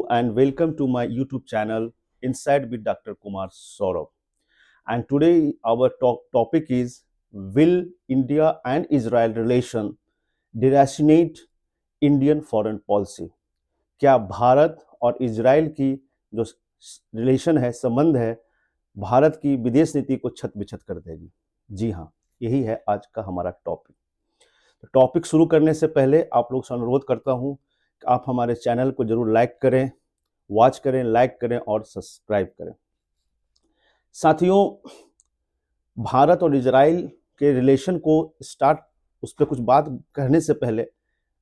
Hello and welcome to my YouTube channel Inside with Dr. Kumar Saurabh. And today our topic is, will India and Israel relation deracinate Indian foreign policy? क्या भारत और Israel की जो relation है, संबंध है, भारत की विदेश नीति को छत बिछत कर देगी? जी हाँ, यही है आज का हमारा टॉपिक। तो टॉपिक शुरू करने से पहले आप लोग से अनुरोध करता हूँ कि आप हमारे चैनल को जरूर लाइक करें, वॉच करें, लाइक करें और सब्सक्राइब करें। साथियों, भारत और इजराइल के रिलेशन को उस पर कुछ बात करने से पहले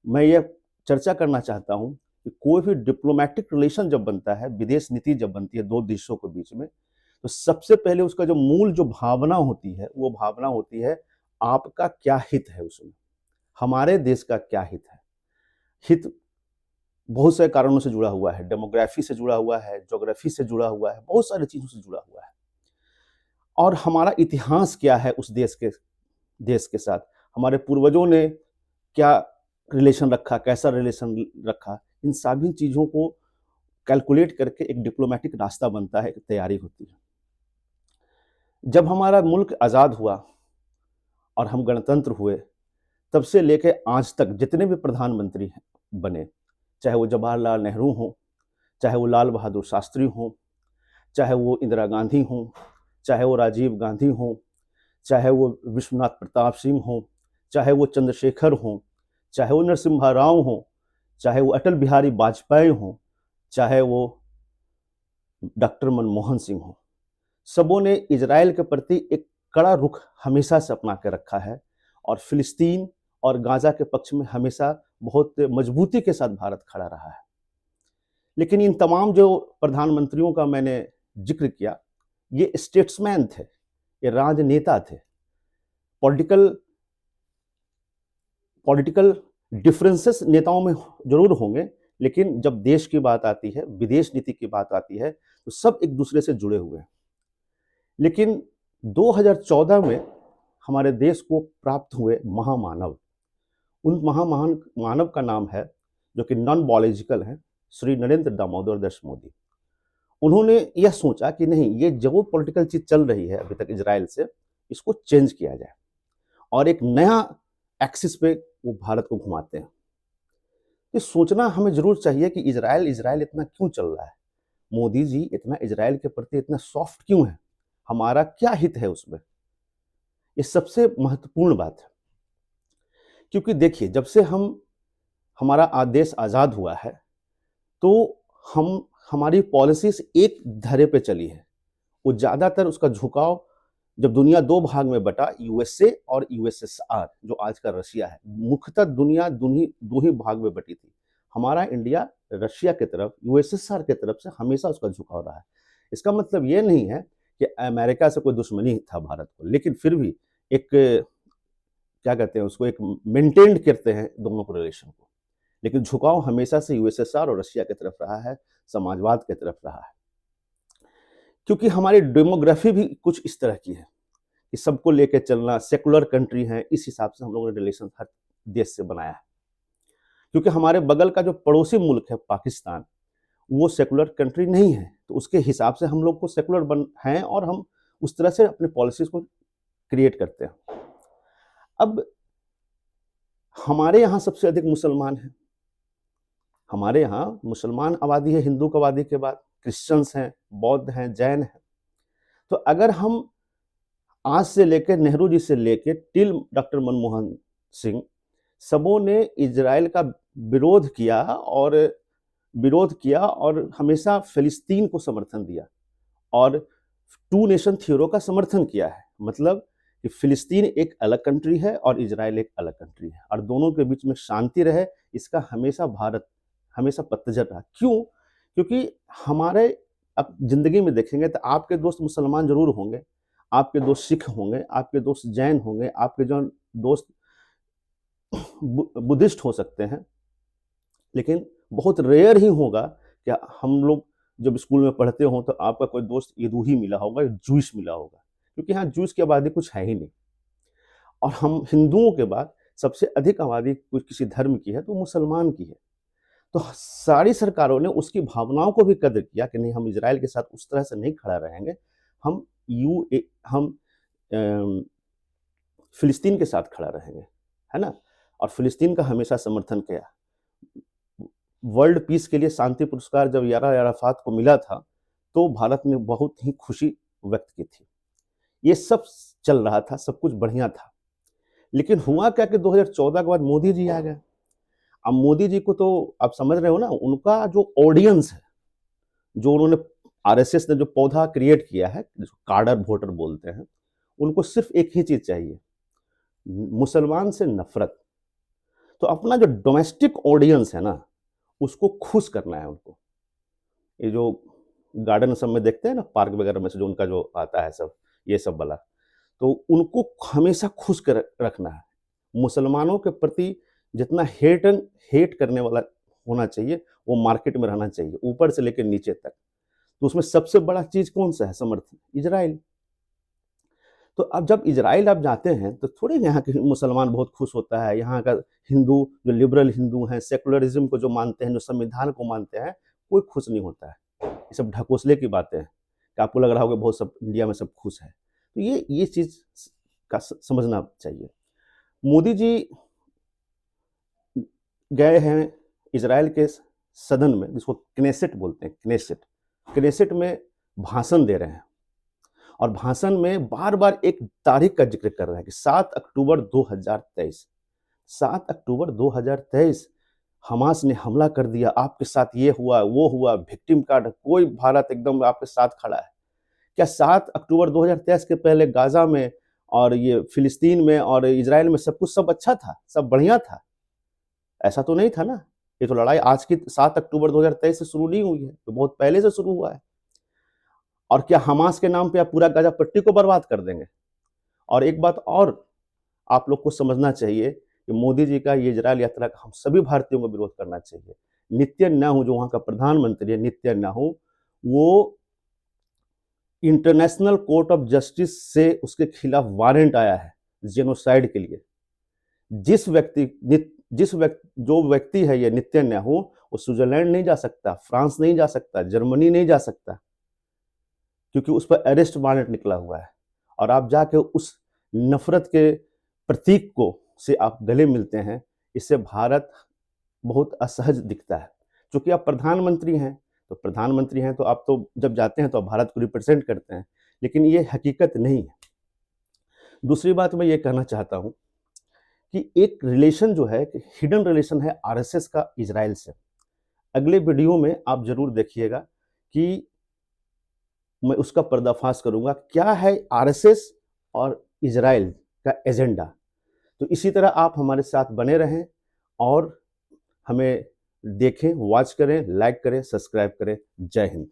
मैं ये चर्चा करना चाहता हूँ कि कोई भी डिप्लोमेटिक रिलेशन जब बनता है, विदेश नीति जब बनती है दो देशों के बीच में, तो सबसे पहले उसका जो मूल जो भावना होती है, वो भावना होती है आपका क्या हित है उसमें, हमारे देश का क्या हित है। हित बहुत सारे कारणों से जुड़ा हुआ है, डेमोग्राफी से जुड़ा हुआ है, ज्योग्राफी से जुड़ा हुआ है, बहुत सारी चीज़ों से जुड़ा हुआ है। और हमारा इतिहास क्या है उस देश के साथ, हमारे पूर्वजों ने क्या रिलेशन रखा, कैसा रिलेशन रखा, इन सभी चीज़ों को कैलकुलेट करके एक डिप्लोमेटिक रास्ता बनता है, एक तैयारी होती है। जब हमारा मुल्क आज़ाद हुआ और हम गणतंत्र हुए, तब से लेकर आज तक जितने भी प्रधानमंत्री बने, चाहे वो जवाहरलाल नेहरू हों, चाहे वो लाल बहादुर शास्त्री हों, चाहे वो इंदिरा गांधी हों, चाहे वो राजीव गांधी हों, चाहे वो विश्वनाथ प्रताप सिंह हों, चाहे वो चंद्रशेखर हों, चाहे वो नरसिम्हा राव हों, चाहे वो अटल बिहारी वाजपेयी हों, चाहे वो डॉक्टर मनमोहन सिंह हों, सबों ने इजराइल के प्रति एक कड़ा रुख हमेशा से अपना के रखा है और फिलिस्तीन और गाजा के पक्ष में हमेशा बहुत मजबूती के साथ भारत खड़ा रहा है। लेकिन इन तमाम जो प्रधानमंत्रियों का मैंने जिक्र किया, ये स्टेट्समैन थे, ये राजनेता थे। पॉलिटिकल डिफरेंसेस नेताओं में जरूर होंगे, लेकिन जब देश की बात आती है, विदेश नीति की बात आती है, तो सब एक दूसरे से जुड़े हुए हैं। लेकिन 2014 में हमारे देश को प्राप्त हुए महामानव, उन महामानव का नाम है, जो कि नॉन बायोलॉजिकल है, श्री नरेंद्र दामोदर दास मोदी। उन्होंने यह सोचा कि नहीं, ये जो पॉलिटिकल चीज चल रही है अभी तक इजराइल से, इसको चेंज किया जाए और एक नया एक्सिस पे वो भारत को घुमाते हैं। ये सोचना हमें जरूर चाहिए कि इजराइल इतना क्यों चल रहा है, मोदी जी इतना इजराइल के प्रति इतना सॉफ्ट क्यों है, हमारा क्या हित है उसमें। ये सबसे महत्वपूर्ण बात है, क्योंकि देखिए, जब से हमारा देश आज़ाद हुआ है, तो हमारी पॉलिसीज एक धरे पे चली है। वो ज़्यादातर उसका झुकाव, जब दुनिया दो भाग में बटा, यूएसए और यूएसएसआर, जो आज का रशिया है, मुख्यतः दुनिया दो ही भाग में बटी थी। हमारा इंडिया रशिया की तरफ, यूएसएसआर की तरफ से हमेशा उसका झुकाव रहा है। इसका मतलब ये नहीं है कि अमेरिका से कोई दुश्मनी था भारत को, लेकिन फिर भी एक, क्या कहते हैं उसको, एक मेंटेन करते हैं दोनों को, रिलेशन को। लेकिन झुकाव हमेशा से यूएसएसआर और रशिया की तरफ रहा है, समाजवाद की तरफ रहा है। क्योंकि हमारी डेमोग्राफी भी कुछ इस तरह की है कि सबको लेकर चलना, सेकुलर कंट्री है, इस हिसाब से हम लोगों ने रिलेशन हर देश से बनाया है। क्योंकि हमारे बगल का जो पड़ोसी मुल्क है पाकिस्तान, वो सेकुलर कंट्री नहीं है, तो उसके हिसाब से हम लोग को सेकुलर हैं और हम उस तरह से अपने पॉलिसीज को क्रिएट करते हैं। अब हमारे यहाँ सबसे अधिक मुसलमान हैं, हमारे यहाँ मुसलमान आबादी है हिंदू आबादी के बाद, क्रिश्चियंस हैं, बौद्ध हैं, जैन हैं। तो अगर हम आज से लेकर नेहरू जी से लेकर टिल डॉक्टर मनमोहन सिंह, सबों ने इजराइल का विरोध किया और हमेशा फिलिस्तीन को समर्थन दिया और टू नेशन थ्योरी का समर्थन किया है। मतलब कि फिलिस्तीन एक अलग कंट्री है और इजराइल एक अलग कंट्री है, और दोनों के बीच में शांति रहे, इसका हमेशा भारत हमेशा पत्थर रहा। क्यों? क्योंकि हमारे, अब जिंदगी में देखेंगे तो आपके दोस्त मुसलमान जरूर होंगे, आपके दोस्त सिख होंगे, आपके दोस्त जैन होंगे, आपके जो दोस्त बुद्धिस्ट हो सकते हैं, लेकिन बहुत रेयर ही होगा कि हम लोग जब स्कूल में पढ़ते हो तो आपका कोई दोस्त यहूदी मिला होगा, जूइश मिला होगा, क्योंकि यहाँ जूइश की आबादी कुछ है ही नहीं। और हम हिंदुओं के बाद सबसे अधिक आबादी कुछ किसी धर्म की है तो मुसलमान की है। तो सारी सरकारों ने उसकी भावनाओं को भी कदर किया कि नहीं, हम इजराइल के साथ उस तरह से नहीं खड़ा रहेंगे, हम हम फिलिस्तीन के साथ खड़ा रहेंगे, है ना। और फिलिस्तीन का हमेशा समर्थन किया। वर्ल्ड पीस के लिए शांति पुरस्कार जब यारा अराफात को मिला था, तो भारत ने बहुत ही खुशी व्यक्त की थी। ये सब चल रहा था, सब कुछ बढ़िया था। लेकिन हुआ क्या कि 2014 के बाद मोदी जी आ गए। अब मोदी जी को तो आप समझ रहे हो ना, उनका जो ऑडियंस है, जो उन्होंने आरएसएस ने जो पौधा क्रिएट किया है, जिसको काडर वोटर बोलते हैं, उनको सिर्फ एक ही चीज चाहिए, मुसलमान से नफरत। तो अपना जो डोमेस्टिक ऑडियंस है ना, उसको खुश करना है उनको। ये जो गार्डन सब में देखते हैं ना, पार्क वगैरह में से जो उनका जो आता है सब, ये सब वाला, तो उनको हमेशा खुश कर रखना है। मुसलमानों के प्रति जितना हेट करने वाला होना चाहिए, वो मार्केट में रहना चाहिए, ऊपर से लेकर नीचे तक। तो उसमें सबसे बड़ा चीज कौन सा है? समर्थन, इजराइल। तो अब जब इजराइल आप जाते हैं तो थोड़े यहाँ के मुसलमान बहुत खुश होता है। यहाँ का हिंदू, जो लिबरल हिंदू हैं, सेकुलरिज्म को जो मानते हैं, जो संविधान को मानते हैं, कोई खुश नहीं होता है। ये सब ढकोसले की बातें हैं कि आपको लग रहा होगा बहुत सब इंडिया में सब खुश है। तो ये चीज का समझना चाहिए। मोदी जी गए हैं इजराइल के सदन में, जिसको क्नेसेट बोलते हैं, क्नेसेट में भाषण दे रहे हैं। और भाषण में बार बार एक तारीख का जिक्र कर रहे हैं कि 7 अक्टूबर 2023, 7 अक्टूबर 2023 हमास ने हमला कर दिया, आपके साथ ये हुआ वो हुआ, विक्टिम कार्ड, कोई भारत एकदम आपके साथ खड़ा है। क्या 7 अक्टूबर 2023 के पहले गाजा में और ये फिलिस्तीन में और इजराइल में सब कुछ सब अच्छा था, सब बढ़िया था? ऐसा तो नहीं था ना। ये तो लड़ाई आज की 7 अक्टूबर 2023 से शुरू नहीं हुई है, तो बहुत पहले से शुरू हुआ है। और क्या हमास के नाम पे आप पूरा गाजा पट्टी को बर्बाद कर देंगे? और एक बात और आप लोग को समझना चाहिए कि मोदी जी का ये इजराइल यात्रा का हम सभी भारतीयों को विरोध करना चाहिए। नेतन्याहू, जो वहाँ का प्रधानमंत्री है, नेतन्याहू, वो इंटरनेशनल कोर्ट ऑफ जस्टिस से उसके खिलाफ वारंट आया है जेनोसाइड के लिए। जो व्यक्ति है ये नेतन्याहू, वो स्विट्जरलैंड नहीं जा सकता, फ्रांस नहीं जा सकता, जर्मनी नहीं जा सकता, क्योंकि उस पर अरेस्ट वारंट निकला हुआ है। और आप जाके उस नफरत के प्रतीक को से आप गले मिलते हैं, इससे भारत बहुत असहज दिखता है। क्योंकि आप प्रधानमंत्री हैं, तो आप तो जब जाते हैं तो आप भारत को रिप्रेजेंट करते हैं, लेकिन ये हकीकत नहीं है। दूसरी बात मैं ये कहना चाहता हूँ कि एक रिलेशन जो है, हिडन रिलेशन है आरएसएस का इजराइल से। अगले वीडियो में आप जरूर देखिएगा कि मैं उसका पर्दाफाश करूंगा, क्या है आरएसएस और इजराइल का एजेंडा। तो इसी तरह आप हमारे साथ बने रहें और हमें देखें, वॉच करें, लाइक करें, सब्सक्राइब करें। जय हिंद।